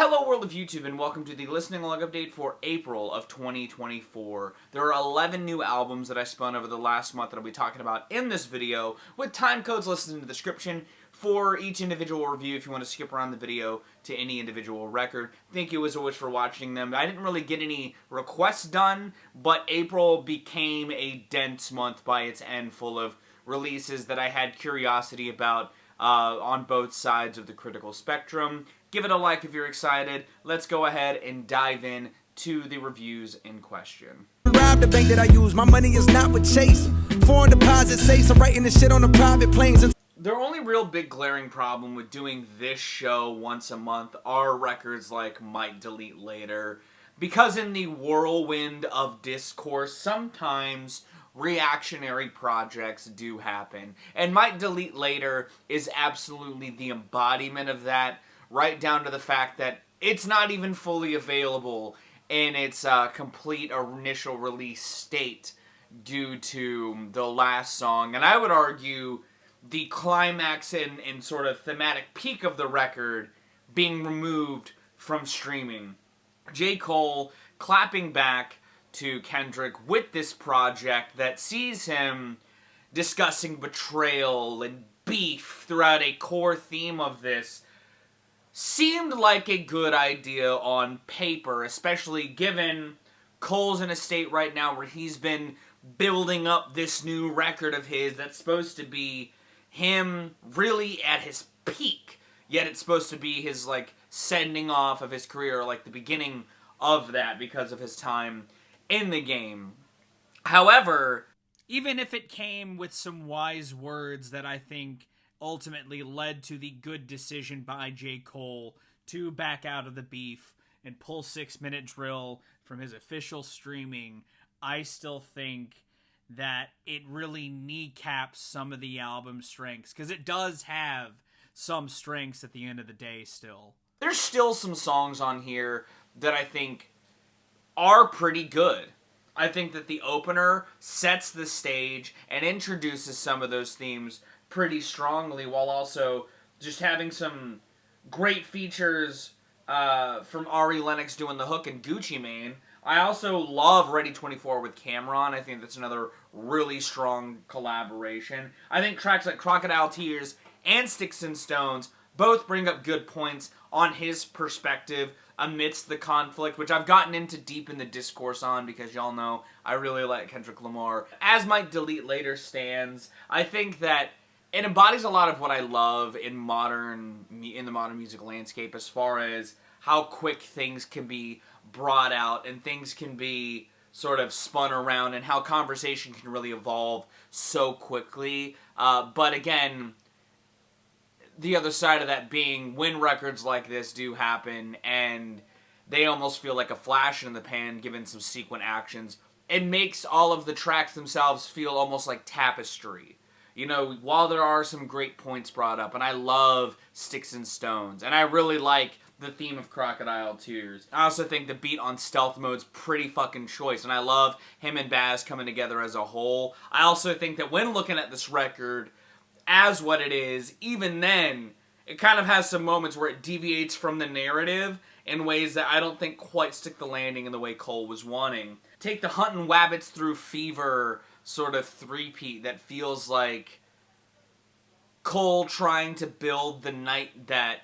Hello world of YouTube and welcome to the listening log update for April of 2024. There are 11 new albums that I spun over the last month that I'll be talking about in this video, with time codes listed in the description for each individual review if you want to skip around the video to any individual record. Thank you as always for watching them. I didn't really get any requests done, but April became a dense month by its end, full of releases that I had curiosity about on both sides of the critical spectrum. Give it a like if you're excited. Let's go ahead and dive in to the reviews in question. Rob the bank that I use. My money is not with Chase. Foreign deposit safe. I'm writing this shit on the private planes. The only real big glaring problem with doing this show once a month are records like Might Delete Later, because in the whirlwind of discourse, sometimes reactionary projects do happen. And Might Delete Later is absolutely the embodiment of that, right down to the fact that it's not even fully available in its complete initial release state due to the last song. And I would argue the climax and sort of thematic peak of the record being removed from streaming. J. Cole clapping back to Kendrick with this project that sees him discussing betrayal and beef throughout a core theme of this seemed like a good idea on paper, especially given Cole's in a state right now where he's been building up this new record of his that's supposed to be him really at his peak, yet it's supposed to be his, like, sending off of his career, like the beginning of that because of his time in the game. However, even if it came with some wise words that I think ultimately led to the good decision by J. Cole to back out of the beef and pull 6 Minute Drill from his official streaming, I still think that it really kneecaps some of the album's strengths, because it does have some strengths at the end of the day still. There's still some songs on here that I think are pretty good. I think that the opener sets the stage and introduces some of those themes pretty strongly, while also just having some great features from Ari Lennox doing the hook and Gucci Mane. I also love Ready 24 with Cameron. I think that's another really strong collaboration. I think tracks like Crocodile Tears and Sticks and Stones both bring up good points on his perspective amidst the conflict, which I've gotten into deep in the discourse on because y'all know I really like Kendrick Lamar. As Might Delete Later stands, I think that it embodies a lot of what I love in the modern music landscape, as far as how quick things can be brought out and things can be sort of spun around and how conversation can really evolve so quickly. But again, the other side of that being when records like this do happen and they almost feel like a flash in the pan given some sequent actions, it makes all of the tracks themselves feel almost like tapestry. You know, while there are some great points brought up, and I love Sticks and Stones, and I really like the theme of Crocodile Tears. I also think the beat on Stealth Mode's pretty fucking choice, and I love him and Baz coming together as a whole. I also think that when looking at this record as what it is, even then, it kind of has some moments where it deviates from the narrative in ways that I don't think quite stick the landing in the way Cole was wanting. Take the Huntin' Wabbits Through Fever sort of three-peat that feels like Cole trying to build the night that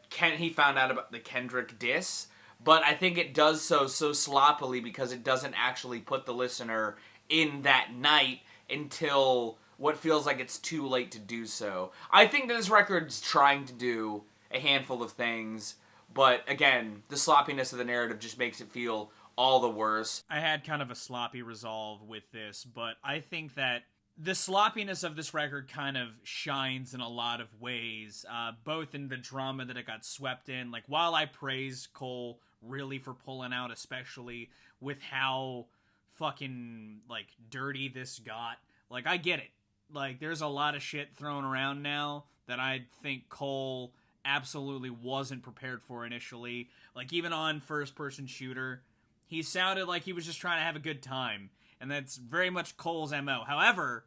he found out about the Kendrick diss, but I think it does so sloppily because it doesn't actually put the listener in that night until what feels like it's too late to do so. I think that this record's trying to do a handful of things, but again, the sloppiness of the narrative just makes it feel all the worse. I had kind of a sloppy resolve with this, but I think that the sloppiness of this record kind of shines in a lot of ways, both in the drama that it got swept in. Like, while I praise Cole really for pulling out, especially with how fucking, like, dirty this got, like, I get it. Like, there's a lot of shit thrown around now that I think Cole absolutely wasn't prepared for initially. Like, even on First Person Shooter, he sounded like he was just trying to have a good time, and that's very much Cole's MO. However,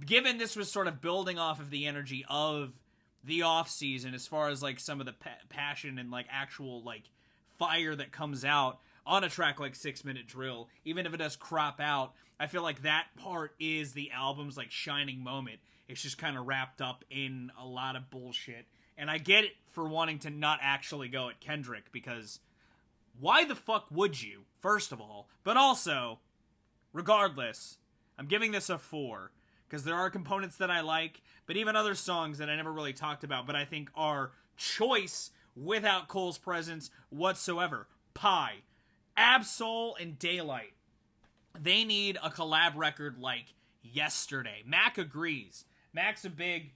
given this was sort of building off of the energy of the off season as far as like some of the passion and like actual like fire that comes out on a track like 6 Minute Drill. Even if it does crop out, I feel like that part is the album's like shining moment. It's just kind of wrapped up in a lot of bullshit. And I get it for wanting to not actually go at Kendrick, because why the fuck would you, first of all? But also, regardless, I'm giving this a 4, because there are components that I like, but even other songs that I never really talked about, but I think are choice without Cole's presence whatsoever. Pie, Ab-Soul, and Daylight. They need a collab record like yesterday. Mac agrees. Mac's a big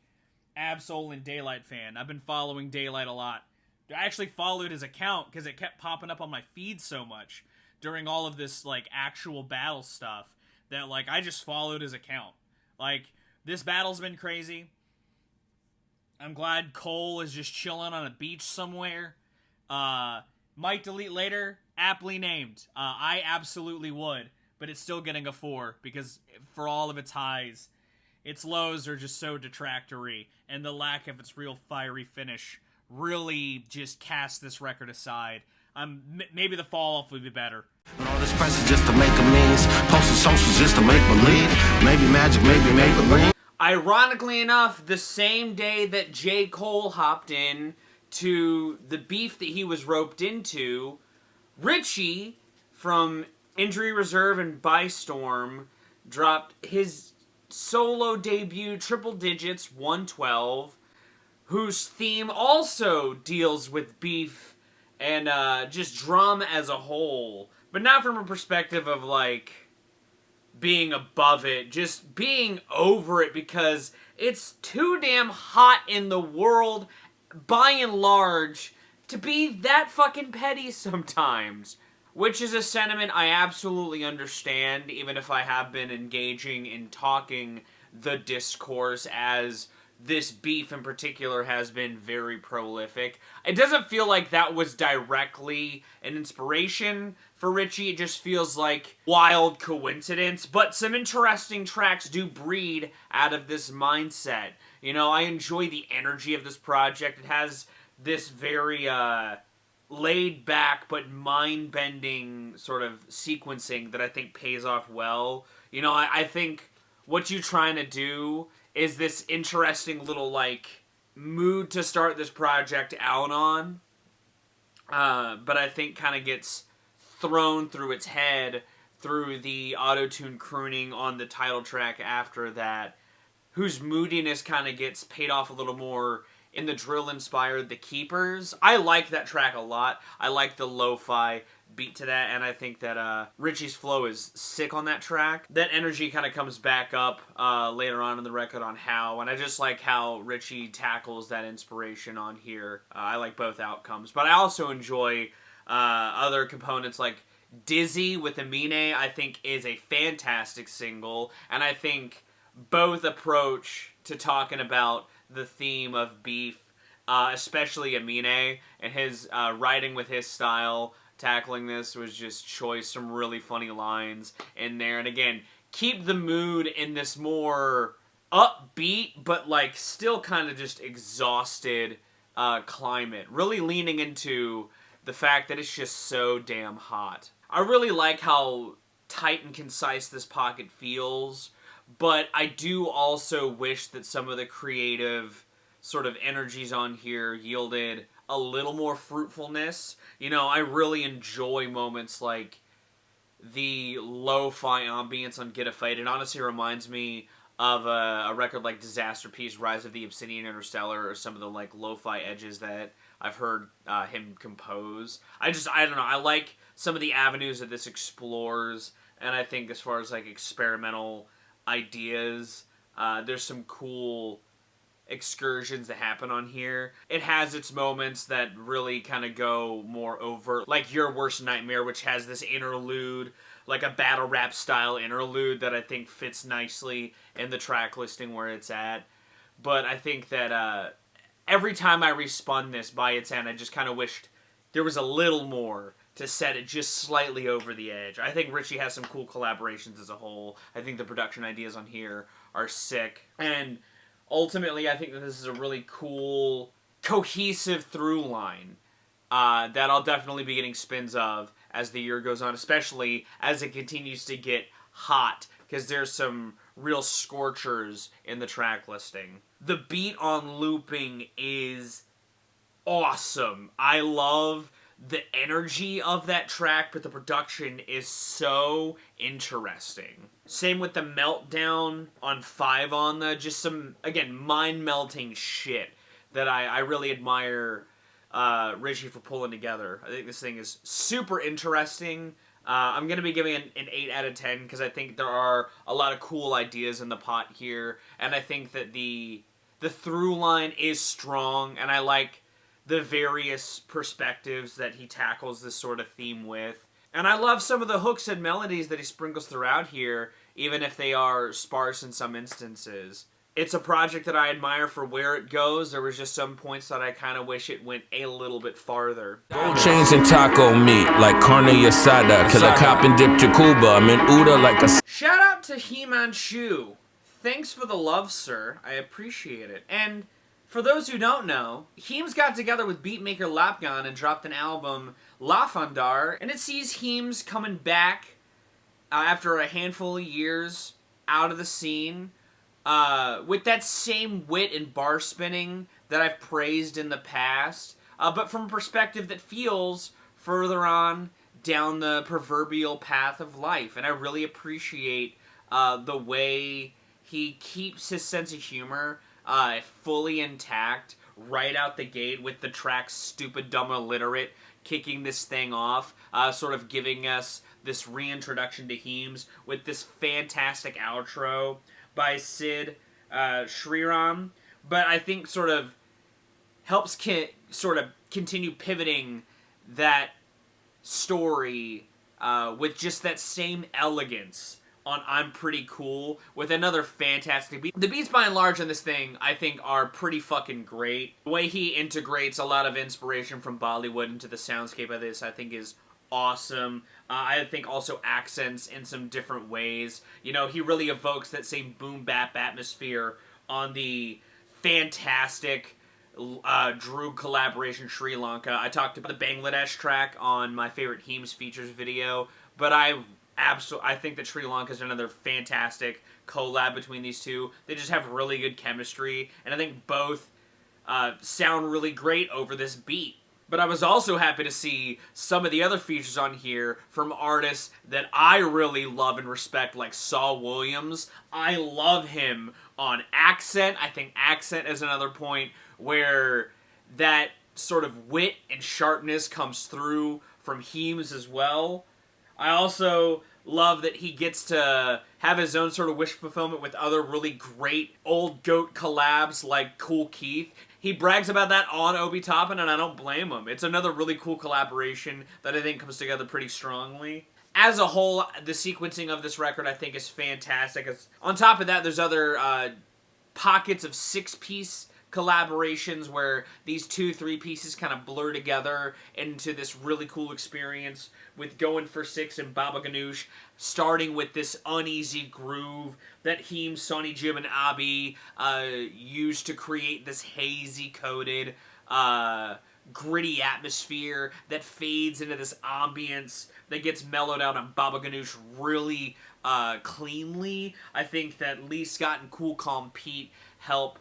Ab-Soul and Daylight fan. I've been following Daylight a lot. I actually followed his account because it kept popping up on my feed so much during all of this like actual battle stuff that like I just followed his account. Like, this battle's been crazy. I'm glad Cole is just chilling on a beach somewhere. Might delete later, aptly named. I absolutely would, but it's still getting a 4 because for all of its highs, its lows are just so detractory, and the lack of its real fiery finish really just cast this record aside. Maybe the fall off would be better. All this press is just to make amends. Posting socials just to make believe. Maybe magic, maybe Maybelline. Ironically enough, the same day that J. Cole hopped in to the beef that he was roped into, Ritchie from Injury Reserve and By Storm dropped his solo debut, Triple Digits 112, whose theme also deals with beef and just drum as a whole, but not from a perspective of like being above it, just being over it because it's too damn hot in the world by and large to be that fucking petty sometimes, which is a sentiment I absolutely understand, even if I have been engaging in talking the discourse as this beef in particular has been very prolific. It doesn't feel like that was directly an inspiration for Ritchie. It just feels like wild coincidence, but some interesting tracks do breed out of this mindset. You know, I enjoy the energy of this project. It has this very laid back but mind-bending sort of sequencing that I think pays off well. You know, I think what you're trying to do is this interesting little, like, mood to start this project out on. But I think kind of gets thrown through its head through the auto-tune crooning on the title track after that, whose moodiness kind of gets paid off a little more in the drill-inspired The Keepers. I like that track a lot. I like the lo-fi beat to that, and I think that Ritchie's flow is sick on that track. That energy kind of comes back up later on in the record on How, and I just like how Ritchie tackles that inspiration on here. I like both outcomes, but I also enjoy other components like Dizzy with Amine. I think is a fantastic single, and I think both approach to talking about the theme of beef, especially Amine, and his writing with his style, tackling this was just choice. Some really funny lines in there. And again, keep the mood in this more upbeat, but like still kind of just exhausted climate. Really leaning into the fact that it's just so damn hot. I really like how tight and concise this pocket feels, but I do also wish that some of the creative sort of energies on here yielded a little more fruitfulness. You know, I really enjoy moments like the lo-fi ambience on Get a Fight. It honestly reminds me of a record like Disaster Piece, Rise of the Obsidian Interstellar, or some of the like lo-fi edges that I've heard him compose. I don't know, I like some of the avenues that this explores, and I think as far as like experimental ideas, there's some cool excursions that happen on here. It has its moments that really kind of go more overt, like Your Worst Nightmare, which has this interlude, like a battle rap style interlude that I think fits nicely in the track listing where it's at. But I think that every time I respun this by its end, I just kind of wished there was a little more to set it just slightly over the edge. I think Ritchie has some cool collaborations as a whole. I think the production ideas on here are sick. And ultimately, I think that this is a really cool, cohesive through line that I'll definitely be getting spins of as the year goes on, especially as it continues to get hot, because there's some real scorchers in the track listing. The beat on looping is awesome. I love the energy of that track, but the production is so interesting. Same with the meltdown on 5 on the, just some, again, mind-melting shit that I really admire Ritchie for pulling together. I think this thing is super interesting. I'm going to be giving it an 8 out of 10 because I think there are a lot of cool ideas in the pot here, and I think that the through line is strong, and I like the various perspectives that he tackles this sort of theme with. And I love some of the hooks and melodies that he sprinkles throughout here, even if they are sparse in some instances. It's a project that I admire for where it goes. There was just some points that I kind of wish it went a little bit farther. Gold chains and taco meat like carne asada. Kill a cop and dip Jacuba. I'm in Uda like a... Shout out to Heems. Thanks for the love, sir. I appreciate it. And for those who don't know, Heems got together with beatmaker Lapgan and dropped an album, Lafandar, and it sees Heems coming back after a handful of years out of the scene, with that same wit and bar spinning that I've praised in the past, but from a perspective that feels further on down the proverbial path of life. And I really appreciate the way he keeps his sense of humor fully intact right out the gate with the track Stupid Dumb Illiterate kicking this thing off, sort of giving us this reintroduction to Heems with this fantastic outro by Sid Sriram, but I think sort of helps sort of continue pivoting that story with just that same elegance on I'm Pretty Cool with another fantastic beat. The beats by and large on this thing I think are pretty fucking great. The way he integrates a lot of inspiration from Bollywood into the soundscape of this I think is awesome. I think also accents in some different ways. You know, he really evokes that same boom bap atmosphere on the fantastic Drew collaboration Sri Lanka. I talked about the Bangladesh track on my favorite Heems features video, but I think that Sri Lanka is another fantastic collab between these two. They just have really good chemistry, and I think both sound really great over this beat. But I was also happy to see some of the other features on here from artists that I really love and respect, like Saul Williams. I love him on Accent. I think Accent is another point where that sort of wit and sharpness comes through from Heems as well. I also love that he gets to have his own sort of wish fulfillment with other really great old GOAT collabs like Kool Keith. He brags about that on Obi Toppin, and I don't blame him. It's another really cool collaboration that I think comes together pretty strongly. As a whole, the sequencing of this record I think is fantastic. On top of that, there's other pockets of 6-piece collaborations where these 2-3 pieces kind of blur together into this really cool experience with Going for 6 and Baba Ganoush, starting with this uneasy groove that Heems, Sonny Jim, and Abi used to create this hazy coated gritty atmosphere that fades into this ambience that gets mellowed out on Baba Ganoush really cleanly. I think that Lee Scott and Cool Calm Pete help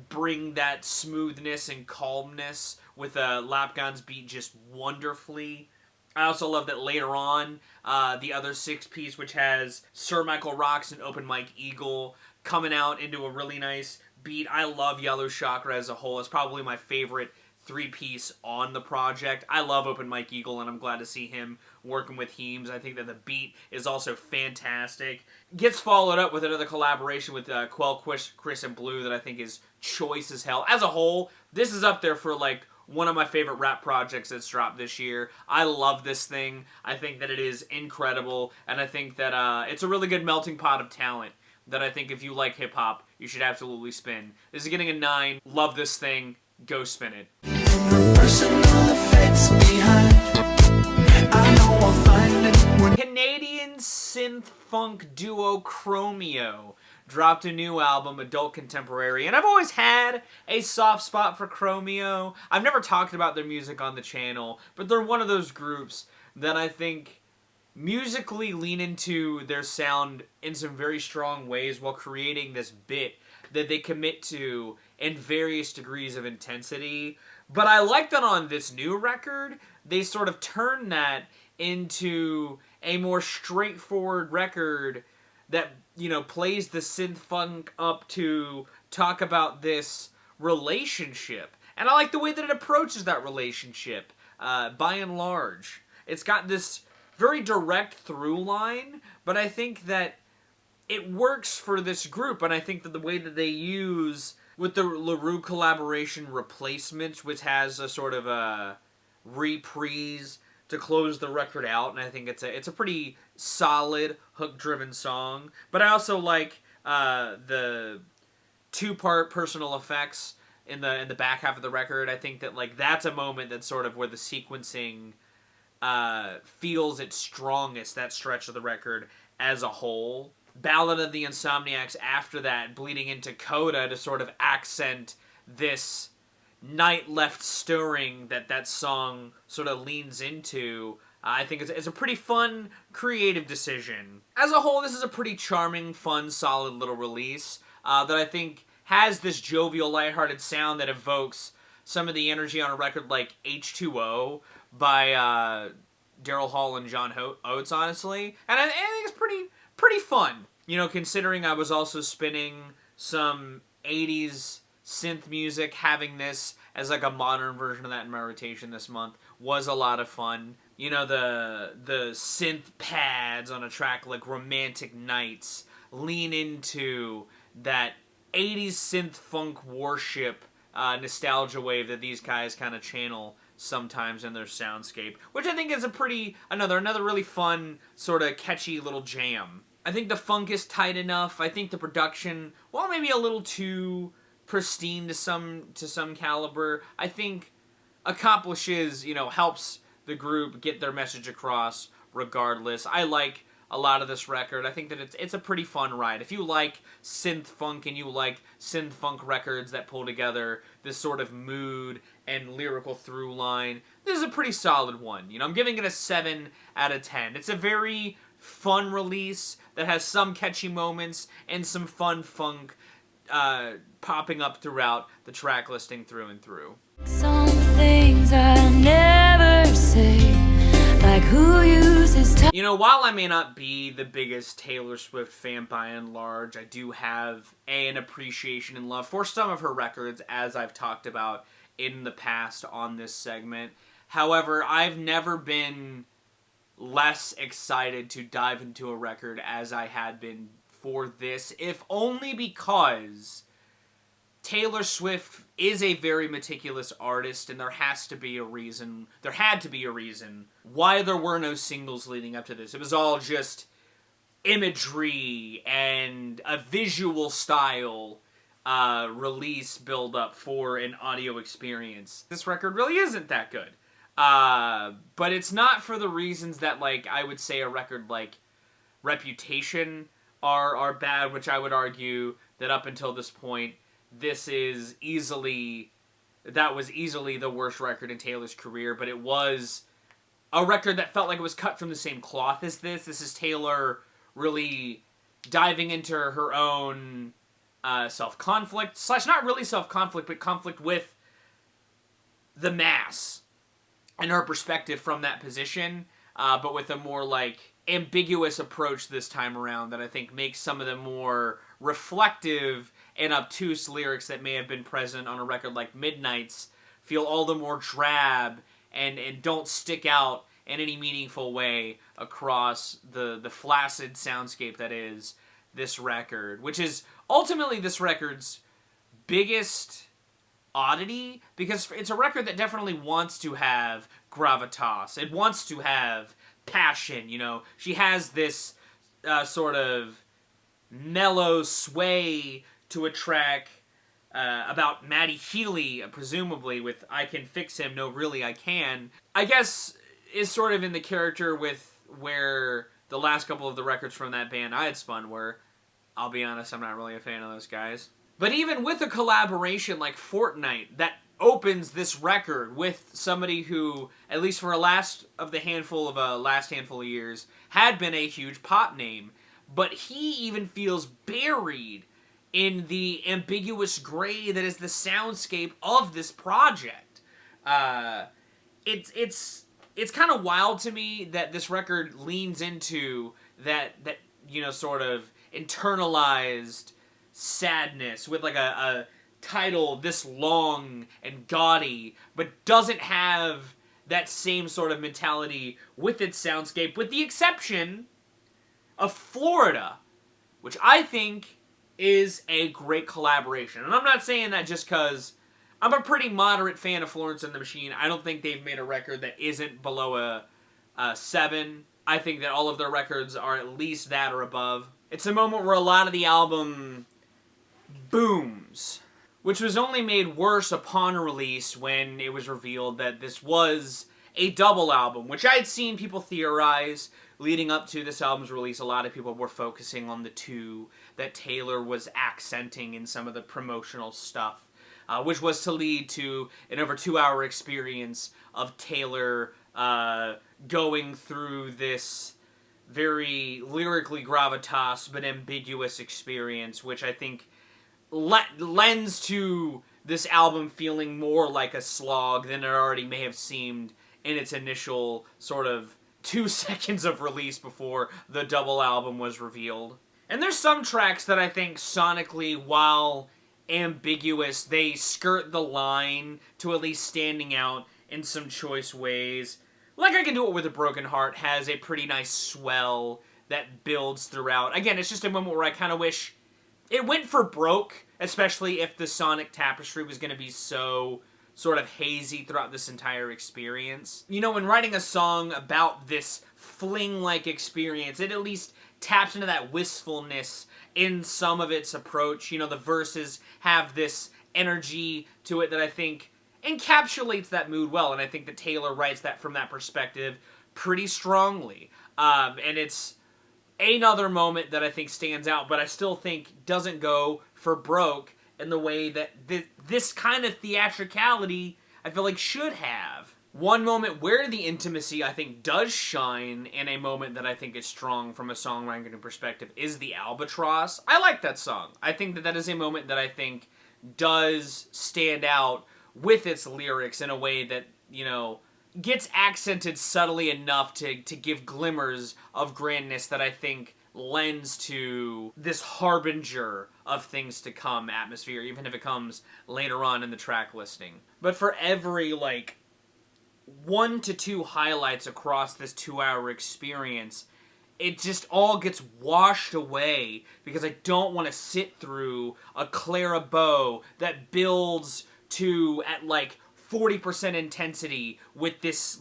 bring that smoothness and calmness with Lapgan's beat just wonderfully. I also love that later on, the other 6-piece, which has Sir Michael Rocks and Open Mike Eagle coming out into a really nice beat. I love Yellow Chakra as a whole. It's probably my favorite 3-piece on the project. I love Open Mike Eagle, and I'm glad to see him working with Heems. I think that the beat is also fantastic. Gets followed up with another collaboration with Quell, Chris, and Blue that I think is choice as hell. As a whole, this is up there for, like, one of my favorite rap projects that's dropped this year. I love this thing. I think that it is incredible, and I think that it's a really good melting pot of talent that I think if you like hip-hop, you should absolutely spin. This is getting a 9. Love this thing. Go spin it. Canadian synth-funk duo Chromeo dropped a new album, Adult Contemporary, and I've always had a soft spot for Chromeo. I've never talked about their music on the channel, but they're one of those groups that I think musically lean into their sound in some very strong ways while creating this bit that they commit to in various degrees of intensity. But I like that on this new record, they sort of turn that into a more straightforward record that, you know, plays the synth funk up to talk about this relationship. And I like the way that it approaches that relationship, by and large. It's got this very direct through line, but I think that it works for this group, and I think that the way that they use, with the LaRue collaboration Replacements, which has a sort of a reprise to close the record out, and I think it's a pretty solid hook-driven song. But I also like the two-part personal effects in the back half of the record. I think that like that's a moment that's sort of where the sequencing feels its strongest, that stretch of the record as a whole. Ballad of the Insomniacs after that, bleeding into Coda to sort of accent this night left stirring that song sort of leans into. I think it's a pretty fun, creative decision. As a whole, this is a pretty charming, fun, solid little release that I think has this jovial, lighthearted sound that evokes some of the energy on a record like H2O by Daryl Hall and John Oates, honestly. And I think it's pretty fun. You know, considering I was also spinning some 80s synth music, having this as like a modern version of that in my rotation this month was a lot of fun. You know, the synth pads on a track like Romantic Nights lean into that 80s synth funk worship nostalgia wave that these guys kind of channel sometimes in their soundscape, which I think is another really fun, sort of catchy little jam. I think the funk is tight enough. I think the production, while maybe a little too pristine to some caliber, I think accomplishes, helps the group get their message across regardless. I like a lot of this record. I think that it's a pretty fun ride. If you like synth funk and you like synth funk records that pull together this sort of mood and lyrical through line, this is a pretty solid one. I'm giving it a 7 out of 10. It's a very fun release that has some catchy moments and some fun funk popping up throughout the track listing through and through. Some things I never say, like who uses time. While I may not be the biggest Taylor Swift fan by and large, I do have an appreciation and love for some of her records, as I've talked about in the past on this segment. However, I've never been less excited to dive into a record as I had been for this, if only because Taylor Swift is a very meticulous artist, and there had to be a reason why there were no singles leading up to this. It was all just imagery and a visual style release build up for an audio experience. This record really isn't that good. But it's not for the reasons that, I would say a record like Reputation are bad, which I would argue that up until this point, that was easily the worst record in Taylor's career, but it was a record that felt like it was cut from the same cloth as this. This is Taylor really diving into her own self-conflict, / not really self-conflict, but conflict with the mass and her perspective from that position, but with a more ambiguous approach this time around that I think makes some of the more reflective and obtuse lyrics that may have been present on a record like Midnight's feel all the more drab and don't stick out in any meaningful way across the flaccid soundscape that is this record, which is ultimately this record's biggest oddity, because it's a record that definitely wants to have gravitas. It wants to have passion, She has this sort of mellow sway to a track about Maddie Healy, presumably, with I Can Fix Him, No Really I Can. I guess is sort of in the character with where the last couple of the records from that band I had spun were. I'll be honest, I'm not really a fan of those guys. But even with a collaboration like Fortnite that opens this record with somebody who, at least for last handful of years, had been a huge pop name, but he even feels buried in the ambiguous gray that is the soundscape of this project. It's kind of wild to me that this record leans into that sort of internalized sadness with like a title this long and gaudy, but doesn't have that same sort of mentality with its soundscape, with the exception of Florida, which I think is a great collaboration. And I'm not saying that just because I'm a pretty moderate fan of Florence and the Machine. I don't think they've made a record that isn't below a 7. I think that all of their records are at least that or above. It's a moment where a lot of the album booms, which was only made worse upon release when it was revealed that this was a double album, which I'd seen people theorize leading up to this album's release. A lot of people were focusing on the 2 that Taylor was accenting in some of the promotional stuff, which was to lead to an over 2-hour experience of Taylor going through this very lyrically gravitas but ambiguous experience, which I think lends to this album feeling more like a slog than it already may have seemed in its initial sort of 2 seconds of release before the double album was revealed. And there's some tracks that I think sonically, while ambiguous, they skirt the line to at least standing out in some choice ways. Like I Can Do It With a Broken Heart has a pretty nice swell that builds throughout. Again, it's just a moment where I kind of wish it went for broke, especially if the sonic tapestry was going to be so sort of hazy throughout this entire experience. You know, when writing a song about this fling-like experience, it at least taps into that wistfulness in some of its approach. You know, the verses have this energy to it that I think encapsulates that mood well, and I think that Taylor writes that from that perspective pretty strongly. And it's another moment that I think stands out, but I still think doesn't go for broke in the way that this kind of theatricality I feel like should have. One moment where the intimacy I think does shine in a moment that I think is strong from a songwriting perspective is the Albatross. I like that song. I think that is a moment that I think does stand out with its lyrics in a way that, you know, gets accented subtly enough to give glimmers of grandness that I think lends to this harbinger of things to come atmosphere, even if it comes later on in the track listing. But for every, 1 to 2 highlights across this 2-hour experience, it just all gets washed away because I don't want to sit through a Clara Bow that builds to at 40% intensity with this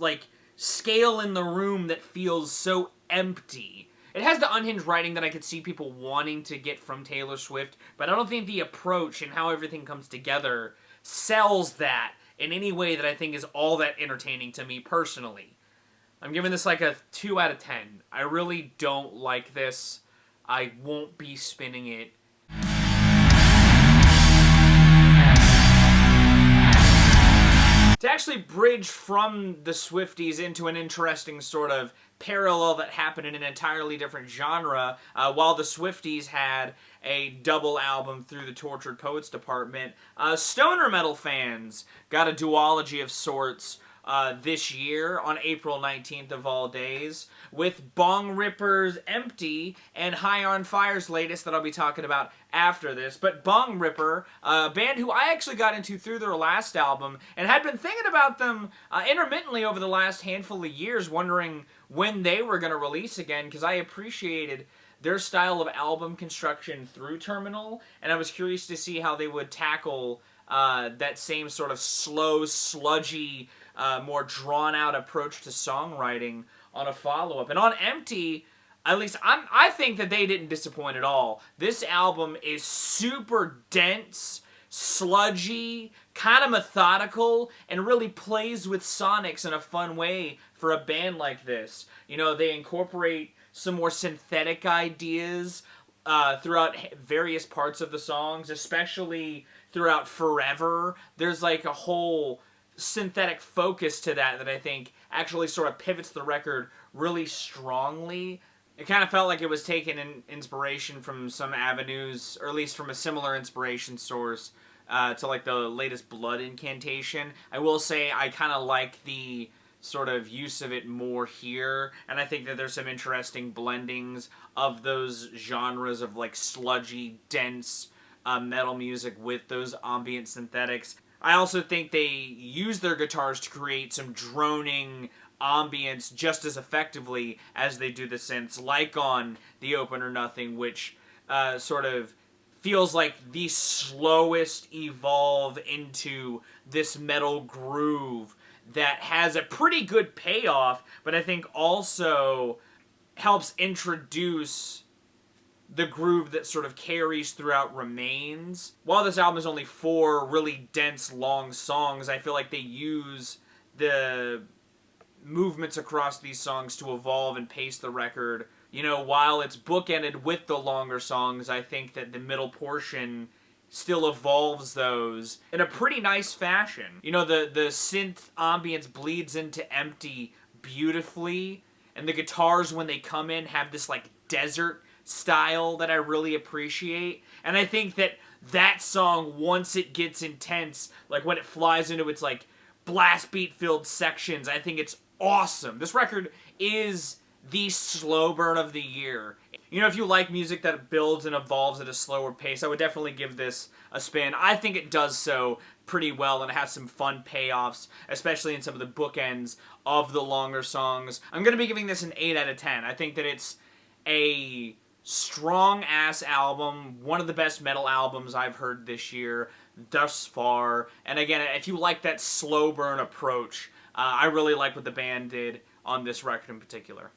scale in the room that feels so empty. It has the unhinged writing that I could see people wanting to get from Taylor Swift, but I don't think the approach and how everything comes together sells that in any way that I think is all that entertaining to me personally. I'm giving this a 2 out of 10. I really don't like this. I won't be spinning it. To actually bridge from the Swifties into an interesting sort of parallel that happened in an entirely different genre, while the Swifties had a double album through the Tortured Poets department, stoner metal fans got a duology of sorts this year on April 19th of all days, with Bongripper's Empty and High on Fire's latest that I'll be talking about after this. But Bongripper, a band who I actually got into through their last album and had been thinking about them intermittently over the last handful of years, wondering when they were going to release again, because I appreciated their style of album construction through Terminal, and I was curious to see how they would tackle that same sort of slow, sludgy, more drawn-out approach to songwriting on a follow-up. And on Empty, at least I think that they didn't disappoint at all. This album is super dense, sludgy, kind of methodical, and really plays with sonics in a fun way for a band like this. You know, they incorporate some more synthetic ideas, throughout various parts of the songs, especially throughout Forever. There's like a whole synthetic focus to that I think actually sort of pivots the record really strongly. It kind of felt like it was taking an inspiration from some avenues, or at least from a similar inspiration source to like the latest Blood Incantation. I will say I kind of like the sort of use of it more here, and I think that there's some interesting blendings of those genres of like sludgy, dense metal music with those ambient synthetics. I also think they use their guitars to create some droning ambience just as effectively as they do the synths, like on the opener Nothing, which sort of feels like the slowest evolve into this metal groove that has a pretty good payoff, but I think also helps introduce the groove that sort of carries throughout Remains. While this album is only 4 really dense, long songs, I feel like they use the movements across these songs to evolve and pace the record. You know, while it's bookended with the longer songs, I think that the middle portion still evolves those in a pretty nice fashion. You know, the synth ambience bleeds into Empty beautifully, and the guitars, when they come in, have this like desert style that I really appreciate. And I think that that song, once it gets intense, like when it flies into its like blast beat filled sections, I think it's awesome. This record is the slow burn of the year. You know, if you like music that builds and evolves at a slower pace, I would definitely give this a spin. I think it does so pretty well, and it has some fun payoffs, especially in some of the bookends of the longer songs. I'm going to be giving this an 8 out of 10. I think that it's a strong-ass album, one of the best metal albums I've heard this year thus far. And again, if you like that slow burn approach, I really like what the band did on this record in particular.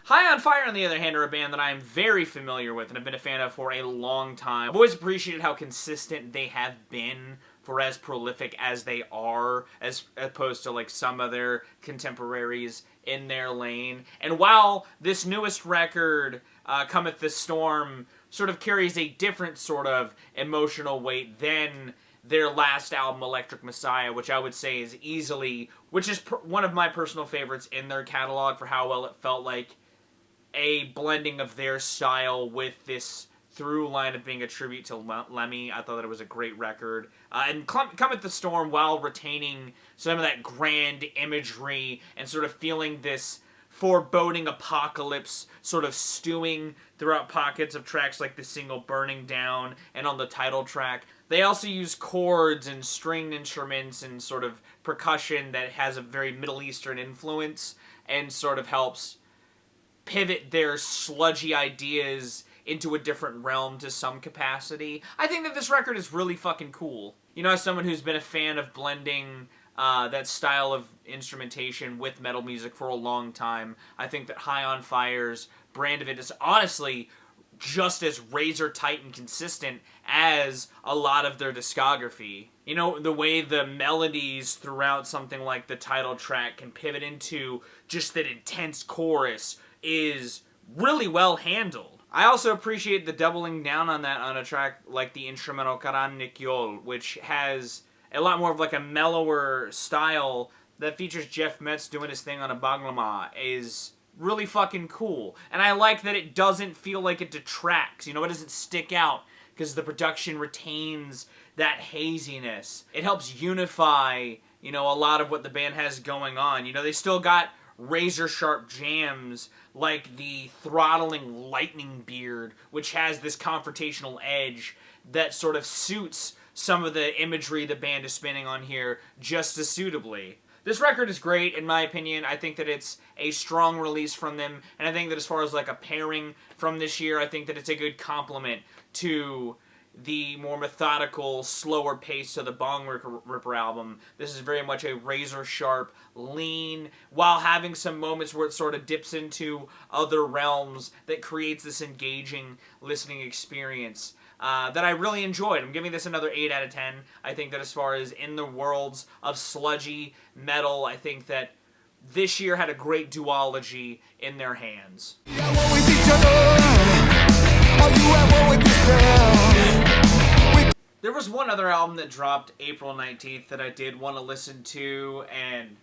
High on Fire, on the other hand, are a band that I am very familiar with and have been a fan of for a long time. I've always appreciated how consistent they have been for as prolific as they are, as opposed to like some of their contemporaries in their lane. And while this newest record, Cometh the Storm, sort of carries a different sort of emotional weight than their last album, Electric Messiah, which I would say is easily, which is one of my personal favorites in their catalog for how well it felt like a blending of their style with this through line of being a tribute to Lemmy. I thought that it was a great record. And Cometh the Storm, while retaining some of that grand imagery and sort of feeling this foreboding apocalypse sort of stewing throughout pockets of tracks like the single Burning Down and on the title track. They also use chords and stringed instruments and sort of percussion that has a very Middle Eastern influence and sort of helps pivot their sludgy ideas into a different realm to some capacity. I think that this record is really fucking cool. You know, as someone who's been a fan of blending that style of instrumentation with metal music for a long time, I think that High on Fire's brand of it is honestly just as razor tight and consistent as a lot of their discography. You know, the way the melodies throughout something like the title track can pivot into just that intense chorus is really well handled. I also appreciate the doubling down on that on a track like the instrumental Karan Nikyol, which has a lot more of like a mellower style that features Jeff Metz doing his thing on a baglama, is really fucking cool. And I like that it doesn't feel like it detracts, you know, it doesn't stick out because the production retains that haziness. It helps unify, you know, a lot of what the band has going on. You know, they still got razor sharp jams like the Throttling Lightning Beard, which has this confrontational edge that sort of suits some of the imagery the band is spinning on here just as suitably. This record is great, in my opinion. I think that it's a strong release from them, and I think that as far as like a pairing from this year, I think that it's a good complement to the more methodical, slower pace to the Bongripper album. This is very much a razor-sharp, lean, while having some moments where it sort of dips into other realms that creates this engaging listening experience that I really enjoyed. I'm giving this another 8 out of 10. I think that as far as in the worlds of sludgy metal, I think that this year had a great duology in their hands. There was one other album that dropped April 19th that I did want to listen to, and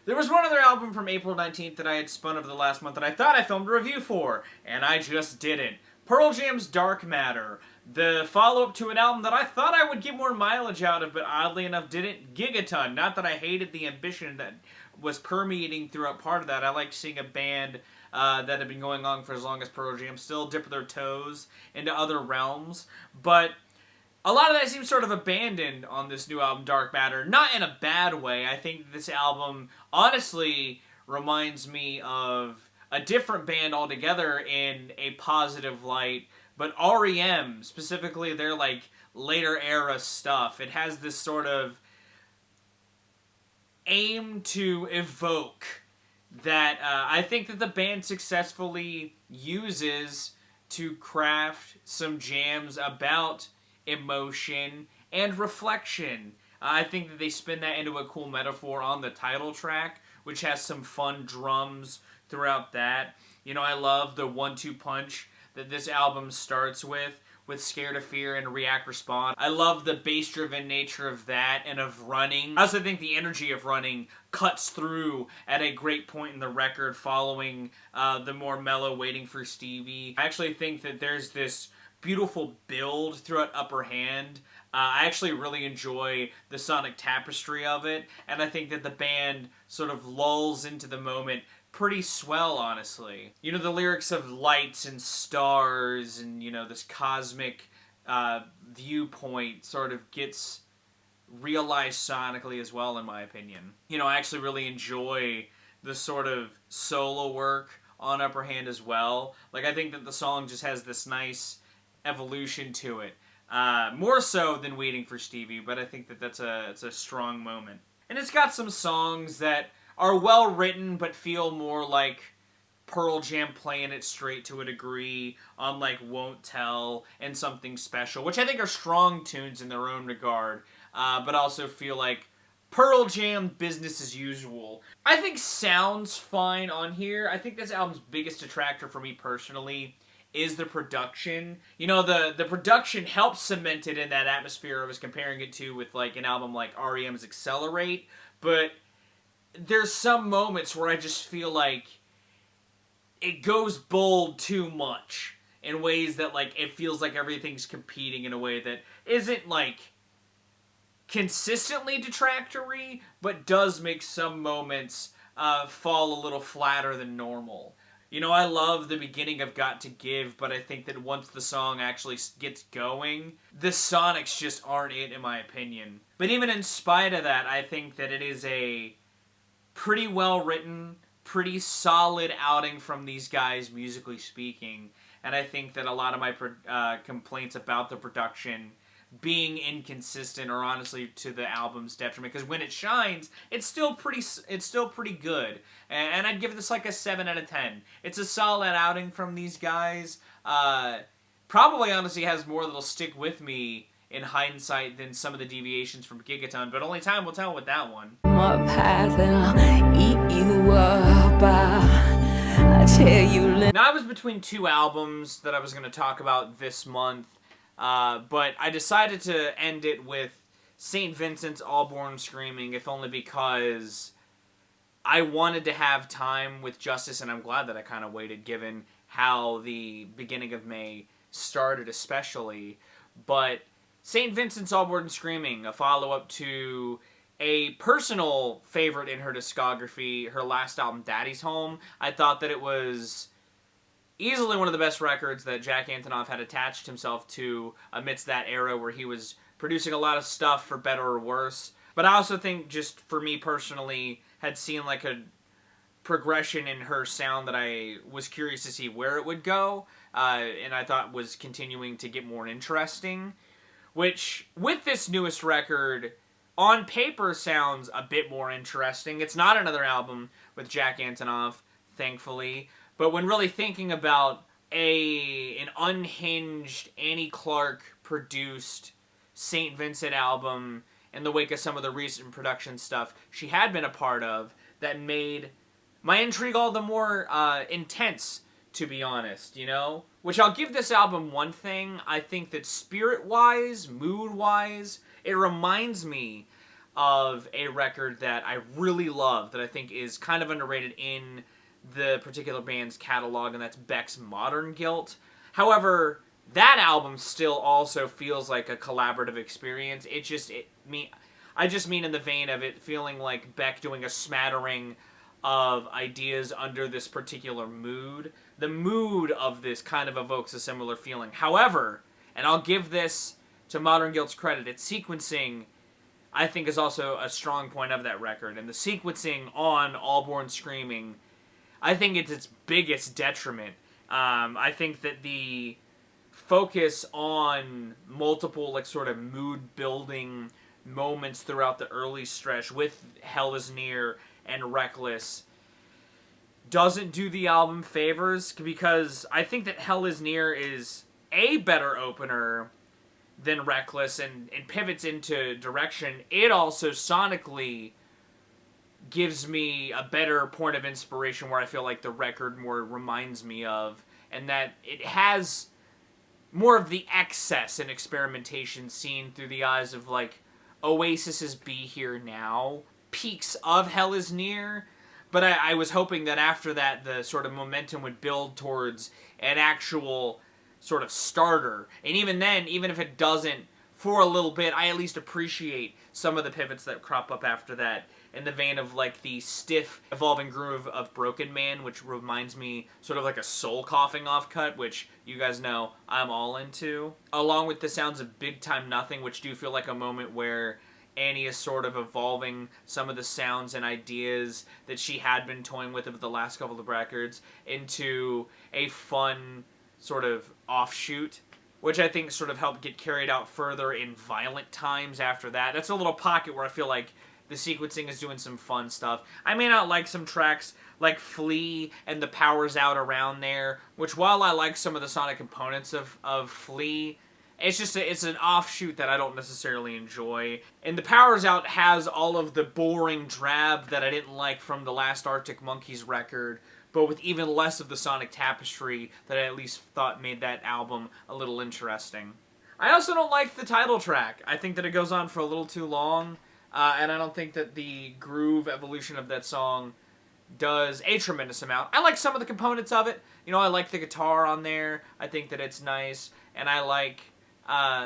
there was one other album from April 19th that I had spun over the last month that I thought I filmed a review for, and I just didn't. Pearl Jam's Dark Matter, the follow-up to an album that I thought I would get more mileage out of, but oddly enough didn't. Gigaton. Not that I hated the ambition that was permeating throughout part of that. I liked seeing a band that had been going on for as long as Pearl Jam still dip their toes into other realms, but a lot of that seems sort of abandoned on this new album, Dark Matter. Not in a bad way. I think this album honestly reminds me of a different band altogether in a positive light, but REM, specifically their like later era stuff, it has this sort of aim to evoke that I think that the band successfully uses to craft some jams about emotion and reflection. I think that they spin that into a cool metaphor on the title track, which has some fun drums throughout that. You know, I love the 1-2 punch that this album starts with Scare to Fear and React Respond. I love the bass-driven nature of that and of Running. I also think the energy of Running cuts through at a great point in the record following the more mellow Waiting for Stevie. I actually think that there's this beautiful build throughout Upper Hand. I actually really enjoy the sonic tapestry of it, and I think that the band sort of lulls into the moment pretty swell, honestly. You know, the lyrics of lights and stars and, you know, this cosmic viewpoint sort of gets realized sonically as well, in my opinion. You know, I actually really enjoy the sort of solo work on Upper Hand as well. Like, I think that the song just has this nice evolution to it. More so than Waiting for Stevie, but I think that it's a strong moment. And it's got some songs that are well written but feel more like Pearl Jam playing it straight to a degree on like Won't Tell and Something Special, which I think are strong tunes in their own regard, but also feel like Pearl Jam business as usual. I think sounds fine on here. I think this album's biggest detractor for me personally is the production. You know, the production helps cement it in that atmosphere I was comparing it to with like an album like REM's Accelerate, but there's some moments where I just feel like it goes bold too much in ways that like it feels like everything's competing in a way that isn't like consistently detractory, but does make some moments fall a little flatter than normal. You know, I love the beginning of Got to Give, but I think that once the song actually gets going, the sonics just aren't it, in my opinion. But even in spite of that, I think that it is a pretty well written, pretty solid outing from these guys, musically speaking. And I think that a lot of my complaints about the production being inconsistent are honestly to the album's detriment, because when it shines, it's still pretty good. And I'd give this like a 7 out of 10. It's a solid outing from these guys. Probably honestly has more that'll stick with me in hindsight than some of the deviations from Gigaton, but only time will tell with that one. My path and I'll eat you up. I tell you. Now, I was between two albums that I was going to talk about this month, but I decided to end it with St. Vincent's All Born Screaming, if only because I wanted to have time with Justice, and I'm glad that I kind of waited given how the beginning of May started especially. But St. Vincent's All Born Screaming, a follow-up to a personal favorite in her discography, her last album, Daddy's Home. I thought that it was easily one of the best records that Jack Antonoff had attached himself to amidst that era where he was producing a lot of stuff for better or worse. But I also think, just for me personally, had seen like a progression in her sound that I was curious to see where it would go, and I thought was continuing to get more interesting. Which, with this newest record, on paper sounds a bit more interesting. It's not another album with Jack Antonoff, thankfully. But when really thinking about an unhinged Annie Clark-produced St. Vincent album in the wake of some of the recent production stuff she had been a part of that made my intrigue all the more intense, to be honest, you know? Which I'll give this album one thing. I think that spirit-wise, mood-wise, it reminds me of a record that I really love, that I think is kind of underrated in the particular band's catalog, and that's Beck's Modern Guilt. However, that album still also feels like a collaborative experience. I just mean in the vein of it feeling like Beck doing a smattering of ideas under this particular mood. The mood of this kind of evokes a similar feeling. However, and I'll give this to Modern Guilt's credit, its sequencing, I think, is also a strong point of that record. And the sequencing on All Born Screaming, I think it's its biggest detriment. I think that the focus on multiple, like, sort of mood-building moments throughout the early stretch with Hell Is Near and Reckless doesn't do the album favors, because I think that Hell Is Near is a better opener than Reckless and pivots into direction. It also sonically gives me a better point of inspiration where I feel like the record more reminds me of, and that it has more of the excess and experimentation seen through the eyes of, like, Oasis's Be Here Now, peaks of Hell Is Near, but I was hoping that after that the sort of momentum would build towards an actual sort of starter, and even then, even if it doesn't, for a little bit, I at least appreciate some of the pivots that crop up after that, in the vein of, like, the stiff, evolving groove of Broken Man, which reminds me sort of like a Soul Coughing offcut, which you guys know I'm all into, along with the sounds of Big Time Nothing, which do feel like a moment where Annie is sort of evolving some of the sounds and ideas that she had been toying with over the last couple of records into a fun sort of offshoot, which I think sort of helped get carried out further in Violent Times after that. That's a little pocket where I feel like the sequencing is doing some fun stuff. I may not like some tracks like Flea and the Powers Out around there, which while I like some of the sonic components of Flea, it's an offshoot that I don't necessarily enjoy. And the Powers Out has all of the boring drab that I didn't like from the last Arctic Monkeys record, but with even less of the sonic tapestry that I at least thought made that album a little interesting. I also don't like the title track. I think that it goes on for a little too long, and I don't think that the groove evolution of that song does a tremendous amount. I like some of the components of it. You know, I like the guitar on there. I think that it's nice, and I like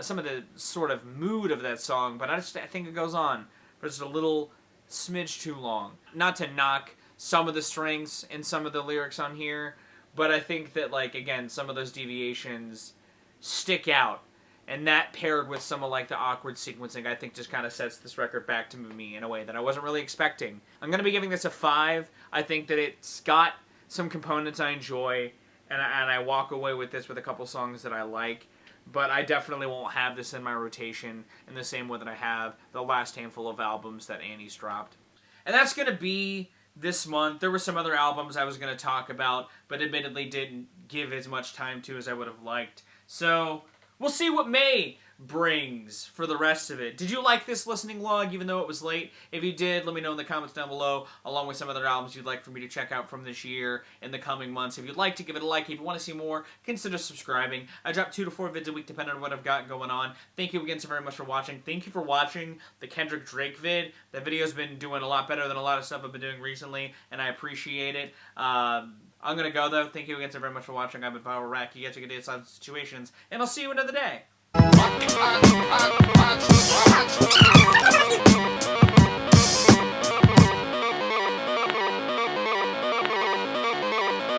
some of the sort of mood of that song, but I think it goes on for just a little smidge too long. Not to knock some of the strengths in some of the lyrics on here, but I think that, like, again, some of those deviations stick out, and that paired with some of, like, the awkward sequencing, I think just kind of sets this record back to me in a way that I wasn't really expecting. I'm going to be giving this a 5. I think that it's got some components I enjoy, and I walk away with this with a couple songs that I like, but I definitely won't have this in my rotation in the same way that I have the last handful of albums that Annie's dropped. And that's going to be this month. There were some other albums I was going to talk about, but admittedly didn't give as much time to as I would have liked. So we'll see what May brings for the rest of it. Did you like this listening log, even though it was late? If you did, let me know in the comments down below, along with some other albums you'd like for me to check out from this year in the coming months. If you'd like to, give it a like. If you want to see more, consider subscribing. I drop 2 to 4 vids a week, depending on what I've got going on. Thank you again so very much for watching. Thank you for watching the Kendrick Drake vid. That video's been doing a lot better than a lot of stuff I've been doing recently, and I appreciate it. I'm going to go, though. Thank you again so very much for watching. I've been Viral Rack. You get to get inside situations, and I'll see you another day.